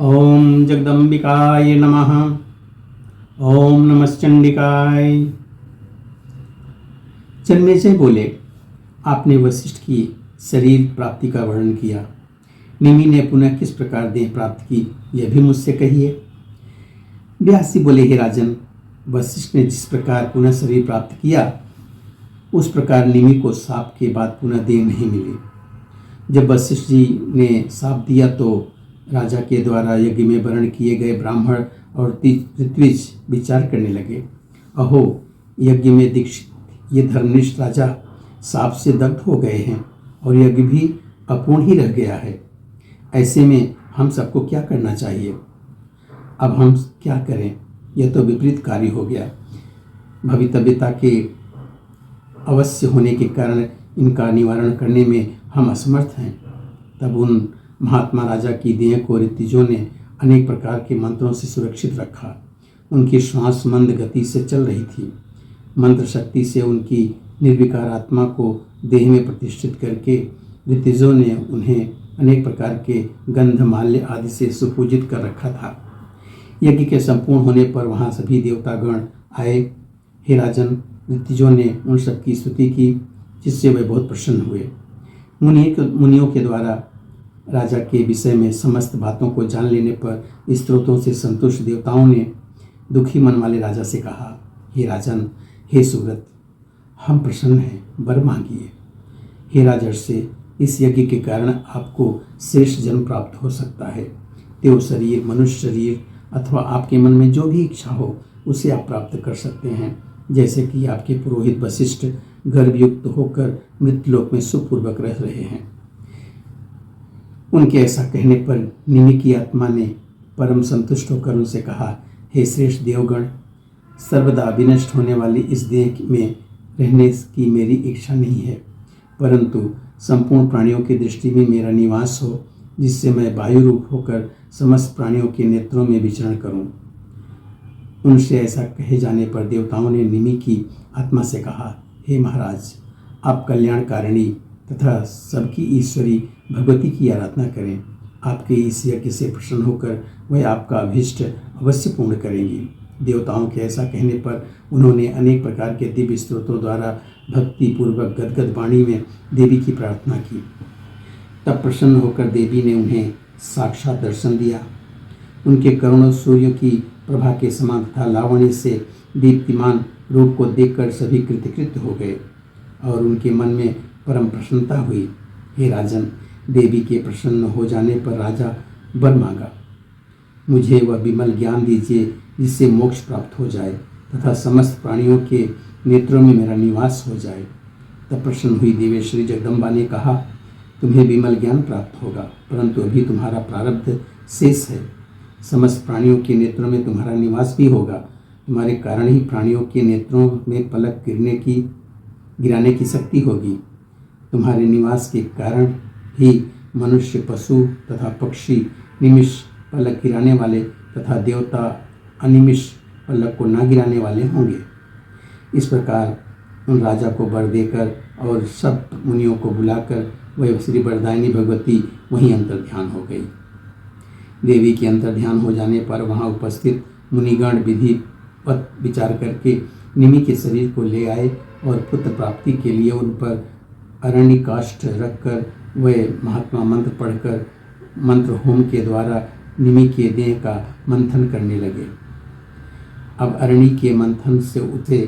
ओम जगदम्बिकाय नमः। ओम नमश्चंडिकाय। जन्मेजय बोले, आपने वशिष्ठ की शरीर प्राप्ति का वर्णन किया। निमि ने पुनः किस प्रकार देह प्राप्त की, यह भी मुझसे कहिए। व्यासी बोले, हे राजन, वशिष्ठ ने जिस प्रकार पुनः शरीर प्राप्त किया, उस प्रकार निमि को शाप के बाद पुनः देह नहीं मिली। जब वशिष्ठ जी ने शाप दिया तो राजा के द्वारा यज्ञ में वर्ण किए गए ब्राह्मण और ऋत्विज विचार करने लगे, अहो, यज्ञ में दीक्षित ये धर्मनिष्ठ राजा शाप से दग्ध हो गए हैं और यज्ञ भी अपूर्ण ही रह गया है। ऐसे में हम सबको क्या करना चाहिए? अब हम क्या करें? यह तो विपरीत कार्य हो गया। भवितव्यता के अवश्य होने के कारण इनका निवारण करने में हम असमर्थ हैं। तब उन महात्मा राजा की देह को ऋत्विजों ने अनेक प्रकार के मंत्रों से सुरक्षित रखा। उनकी श्वास मंद गति से चल रही थी। मंत्र शक्ति से उनकी निर्विकार आत्मा को देह में प्रतिष्ठित करके ऋत्विजों ने उन्हें अनेक प्रकार के गंध माल्य आदि से सुपूजित कर रखा था। यज्ञ के संपूर्ण होने पर वहाँ सभी देवतागण आए। हे राजन, ऋत्विजों ने उन सब की स्तुति की, जिससे वे बहुत प्रसन्न हुए। मुनियों के द्वारा राजा के विषय में समस्त बातों को जान लेने पर स्त्रोतों से संतुष्ट देवताओं ने दुखी मन वाले राजा से कहा, हे राजन, हे सुव्रत, हम प्रसन्न हैं, वर मांगिए। हे राजर्षि, इस यज्ञ के कारण आपको श्रेष्ठ जन्म प्राप्त हो सकता है। देव शरीर, मनुष्य शरीर अथवा आपके मन में जो भी इच्छा हो उसे आप प्राप्त कर सकते हैं। जैसे कि आपके पुरोहित वशिष्ठ गर्भयुक्त होकर मृत्युलोक में सुखपूर्वक रह रहे हैं। उनके ऐसा कहने पर निमि की आत्मा ने परम संतुष्ट होकर उनसे कहा, हे श्रेष्ठ देवगण, सर्वदा विनष्ट होने वाली इस देह में रहने की मेरी इच्छा नहीं है, परंतु संपूर्ण प्राणियों की दृष्टि में मेरा निवास हो, जिससे मैं वायु रूप होकर समस्त प्राणियों के नेत्रों में विचरण करूं। उनसे ऐसा कहे जाने पर देवताओं ने निमि की आत्मा से कहा, हे महाराज, आप कल्याणकारिणी तथा सबकी ईश्वरी भगवती की आराधना करें। आपके इस यज्ञ से प्रसन्न होकर वह आपका अभीष्ट अवश्य पूर्ण करेंगी। देवताओं के ऐसा कहने पर उन्होंने अनेक प्रकार के दिव्य स्त्रोतों द्वारा भक्ति पूर्वक गदगद वाणी में देवी की प्रार्थना की। तब प्रसन्न होकर देवी ने उन्हें साक्षात दर्शन दिया। उनके करुण सूर्य की प्रभा के समान तथा लावण्य से दीप्तिमान रूप को देखकर सभी कृतकृत्य हो गए और उनके मन में परम प्रसन्नता हुई। हे राजन, देवी के प्रसन्न हो जाने पर राजा वर मांगा, मुझे वह विमल ज्ञान दीजिए जिससे मोक्ष प्राप्त हो जाए तथा समस्त प्राणियों के नेत्रों में मेरा निवास हो जाए। तब प्रसन्न हुई देवेश्वरी जगदम्बा ने कहा, तुम्हें विमल ज्ञान प्राप्त होगा, परंतु अभी तुम्हारा प्रारब्ध शेष है। समस्त प्राणियों के नेत्रों में तुम्हारा निवास भी होगा। तुम्हारे कारण ही प्राणियों के नेत्रों में पलक गिराने की शक्ति होगी। तुम्हारे निवास के कारण ही मनुष्य, पशु तथा पक्षी निमिष पलक गिराने वाले तथा देवता अनिमिष पलक को ना गिराने वाले होंगे। इस प्रकार उन राजा को वर देकर और सब मुनियों को बुलाकर वह श्री वरदायिनी भगवती वहीं अंतर्ध्यान हो गई। देवी के अंतर्ध्यान हो जाने पर वहाँ उपस्थित मुनिगण विधिवत विचार करके निमि के शरीर को ले आए और पुत्र प्राप्ति के लिए उन पर अरण्य काष्ठ रखकर वे महात्मा मंत्र पढ़कर मंत्र होम के द्वारा निमि के देह का मंथन करने लगे। अब अरण्य के मंथन से उसे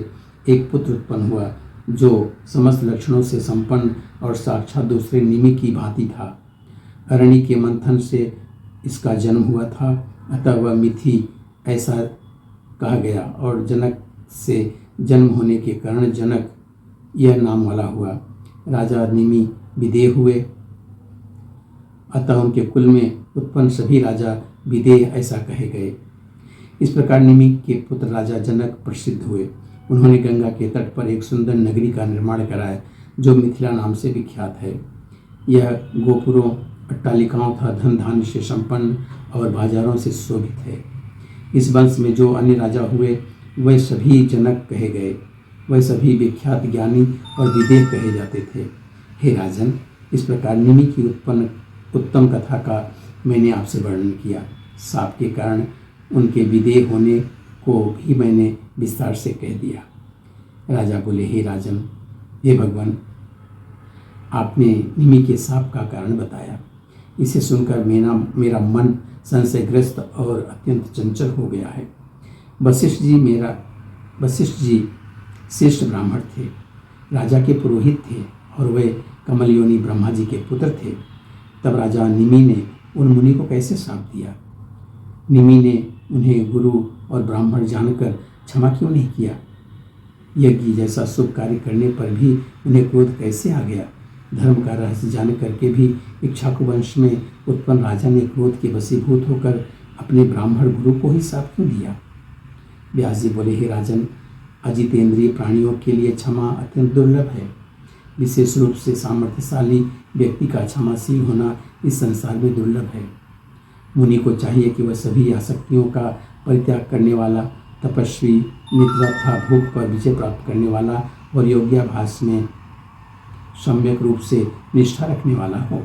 एक पुत्र उत्पन्न हुआ, जो समस्त लक्षणों से संपन्न और साक्षात दूसरे निमि की भांति था। अरण्य के मंथन से इसका जन्म हुआ था, अतः वह मिथि ऐसा कहा गया और जनक से जन्म होने के कारण जनक यह नाम वाला हुआ। राजा निमि विदेह हुए, अतः उनके कुल में उत्पन्न सभी राजा विदेह ऐसा कहे गए। इस प्रकार निमि के पुत्र राजा जनक प्रसिद्ध हुए। उन्होंने गंगा के तट पर एक सुंदर नगरी का निर्माण कराया, जो मिथिला नाम से विख्यात है। यह गोपुरों, अट्टालिकाओं तथा धन धान्य से संपन्न और बाजारों से शोभित है। इस वंश में जो अन्य राजा हुए वह सभी जनक कहे गए। वह सभी विख्यात ज्ञानी और विदेह कहे जाते थे। हे राजन, इस प्रकार निमि की उत्तम कथा का मैंने आपसे वर्णन किया। साप के कारण उनके विदेह होने को भी मैंने विस्तार से कह दिया। राजा बोले, हे राजन, हे भगवान, आपने निमि के साप का कारण बताया। इसे सुनकर मेरा मन संशयग्रस्त और अत्यंत चंचल हो गया है। वशिष्ठ जी श्रेष्ठ ब्राह्मण थे, राजा के पुरोहित थे और वे कमलयोनि ब्रह्मा जी के पुत्र थे। तब राजा निमि ने उन मुनि को कैसे श्राप दिया? निमि ने उन्हें गुरु और ब्राह्मण जानकर क्षमा क्यों नहीं किया? यज्ञ जैसा शुभ कार्य करने पर भी उन्हें क्रोध कैसे आ गया? धर्म का रहस्य जान करके भी इक्ष्वाकु वंश में उत्पन्न राजा ने क्रोध के वशीभूत होकर अपने ब्राह्मण गुरु को ही श्राप क्यों दिया? व्यास जी बोले, हे राजन, अजितेंद्रिय प्राणियों के लिए क्षमा अत्यंत दुर्लभ है। विशेष रूप से सामर्थ्यशाली व्यक्ति का क्षमाशील होना इस संसार में दुर्लभ है। मुनि को चाहिए कि वह सभी आसक्तियों का परित्याग करने वाला, तपस्वी, निद्रा तथा भूख पर विजय प्राप्त करने वाला और योग्याभास में सम्यक रूप से निष्ठा रखने वाला हो।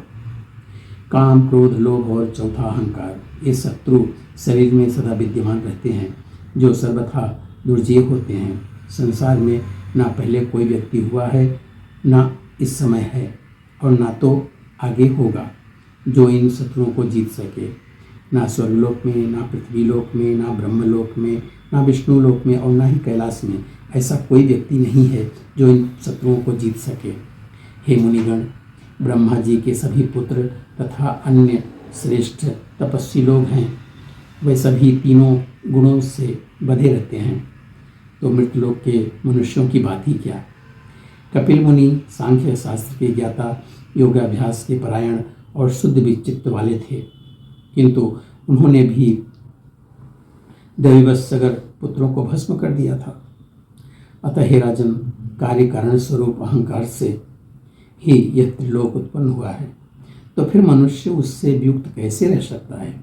काम, क्रोध, लोभ और चौथा अहंकार, ये शत्रु शरीर में सदा विद्यमान रहते हैं, जो सर्वथा दुर्जय होते हैं। संसार में ना पहले कोई व्यक्ति हुआ है, ना इस समय है और ना तो आगे होगा जो इन शत्रुओं को जीत सके। ना स्वर्गलोक में, ना पृथ्वीलोक में, ना ब्रह्मलोक में, ना विष्णु लोक में और ना ही कैलाश में ऐसा कोई व्यक्ति नहीं है जो इन शत्रुओं को जीत सके। हे मुनिगण, ब्रह्मा जी के सभी पुत्र तथा अन्य श्रेष्ठ तपस्वी लोग हैं, वे सभी तीनों गुणों से बंधे रहते हैं, तो मृतलोक के मनुष्यों की बात ही क्या। कपिल मुनि सांख्य शास्त्र के ज्ञाता, योगाभ्यास के परायण और शुद्ध विचित्त वाले थे, किंतु उन्होंने भी दैववश सगर पुत्रों को भस्म कर दिया था। अतः हे राजन, कार्य कारण स्वरूप अहंकार से ही यह त्रिलोक उत्पन्न हुआ है, तो फिर मनुष्य उससे युक्त कैसे रह सकता है?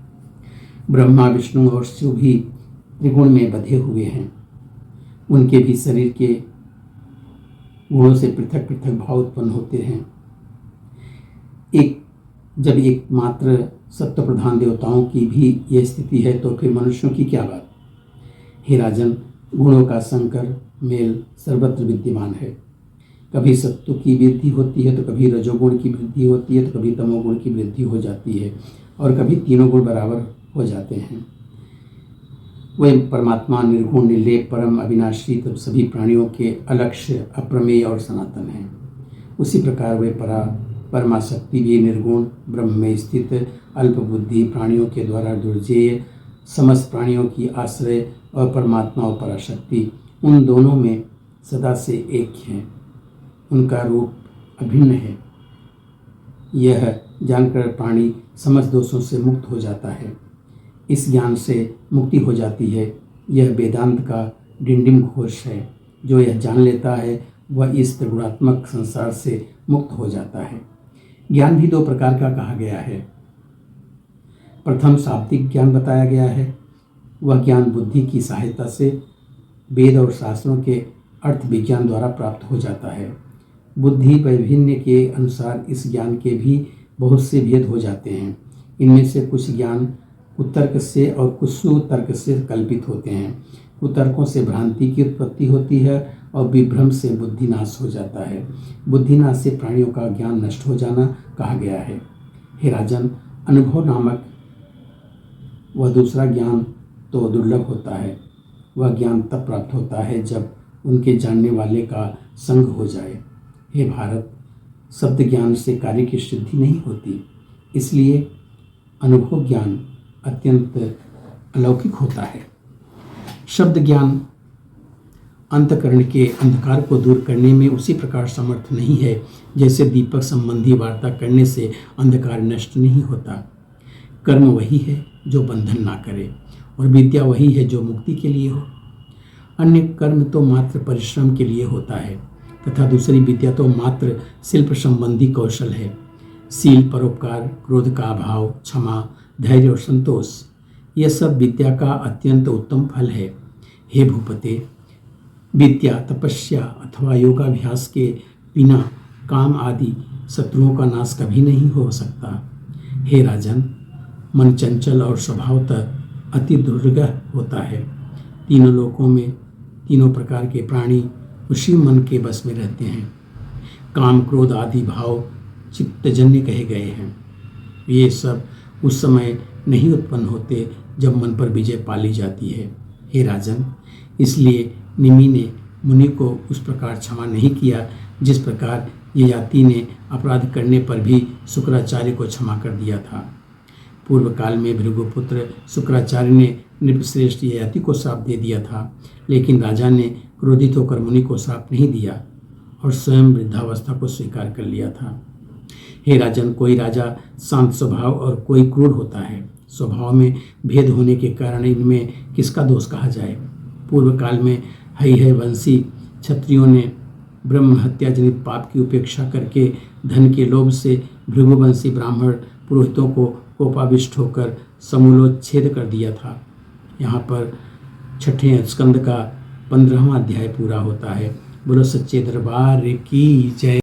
ब्रह्मा, विष्णु और शिव भी त्रिगुण में बंधे हुए हैं। उनके भी शरीर के गुणों से पृथक पृथक भाव उत्पन्न होते हैं। जब एकमात्र सत्व प्रधान देवताओं की भी यह स्थिति है, तो फिर मनुष्यों की क्या बात? हे राजन, गुणों का संकर मेल सर्वत्र विद्यमान है। कभी सत्व की वृद्धि होती है, तो कभी रजोगुण की वृद्धि होती है, तो कभी तमोगुण की वृद्धि हो जाती है और कभी तीनों गुण बराबर हो जाते हैं। वह परमात्मा निर्गुण, निर्लेप, परम अविनाशी तब सभी प्राणियों के अलक्ष्य, अप्रमेय और सनातन हैं। उसी प्रकार वे परमाशक्ति भी निर्गुण ब्रह्म में स्थित अल्प बुद्धि प्राणियों के द्वारा दुर्जेय, समस्त प्राणियों की आश्रय और परमात्मा और पराशक्ति, उन दोनों में सदा से एक हैं। उनका रूप अभिन्न है। यह जानकर प्राणी समस्त दोषों से मुक्त हो जाता है। इस ज्ञान से मुक्ति हो जाती है। यह वेदांत का डिंडिम घोष है। जो यह जान लेता है वह इस त्रिगुणात्मक संसार से मुक्त हो जाता है। ज्ञान भी दो प्रकार का कहा गया है। प्रथम शाब्दिक ज्ञान बताया गया है। वह ज्ञान बुद्धि की सहायता से वेद और शास्त्रों के अर्थ विज्ञान द्वारा प्राप्त हो जाता है। बुद्धि वैभिन्न के अनुसार इस ज्ञान के भी बहुत से भेद हो जाते हैं। इनमें से कुछ ज्ञान कुतर्क से और कुछ सुतर्क से कल्पित होते हैं। कुतर्कों से भ्रांति की उत्पत्ति होती है और विभ्रम से बुद्धिनाश हो जाता है। बुद्धिनाश से प्राणियों का ज्ञान नष्ट हो जाना कहा गया है। हे राजन, अनुभव नामक वह दूसरा ज्ञान तो दुर्लभ होता है। वह ज्ञान तब प्राप्त होता है जब उनके जानने वाले का संग हो जाए। हे भारत, शब्द ज्ञान से कार्य की सिद्धि नहीं होती, इसलिए अनुभव ज्ञान अत्यंत अलौकिक होता है। शब्द ज्ञान अंतःकरण के अंधकार को दूर करने में उसी प्रकार समर्थ नहीं है जैसे दीपक संबंधी वार्ता करने से अंधकार नष्ट नहीं होता। कर्म वही है जो बंधन ना करे और विद्या वही है जो मुक्ति के लिए हो। अन्य कर्म तो मात्र परिश्रम के लिए होता है तथा दूसरी विद्या तो मात्र शिल्प संबंधी कौशल है। शील, परोपकार, क्रोध का अभाव, क्षमा, धैर्य और संतोष, यह सब विद्या का अत्यंत उत्तम फल है। हे भूपते, विद्या, तपस्या अथवा योगाभ्यास के बिना काम आदि शत्रुओं का नाश कभी नहीं हो सकता। हे राजन, मन चंचल और स्वभावतः अति दुर्गह होता है। तीनों लोकों में तीनों प्रकार के प्राणी उसी मन के बस में रहते हैं। काम, क्रोध आदि भाव चित्तजन्य कहे गए हैं। ये सब उस समय नहीं उत्पन्न होते जब मन पर विजय पा ली जाती है। हे राजन, इसलिए निमि ने मुनि को उस प्रकार क्षमा नहीं किया जिस प्रकार ययाति ने अपराध करने पर भी शुक्राचार्य को क्षमा कर दिया था। पूर्व काल में भृगुपुत्र शुक्राचार्य ने नृपश्रेष्ठ ययाति को श्राप दे दिया था, लेकिन राजा ने क्रोधित होकर मुनि को श्राप नहीं दिया और स्वयं वृद्धावस्था को स्वीकार कर लिया था। हे राजन, कोई राजा शांत स्वभाव और कोई क्रूर होता है। स्वभाव में भेद होने के कारण इनमें किसका दोष कहा जाए। पूर्व काल में है वंशी क्षत्रियों ने ब्रह्म हत्या जनित पाप की उपेक्षा करके धन के लोभ से भृगुवंशी ब्राह्मण पुरोहितों को कोपाविष्ट होकर समूलोच्छेद कर दिया था। यहाँ पर 6ठे स्कंद का 15वां अध्याय पूरा होता है। बोलो सच्चे दरबार की जय।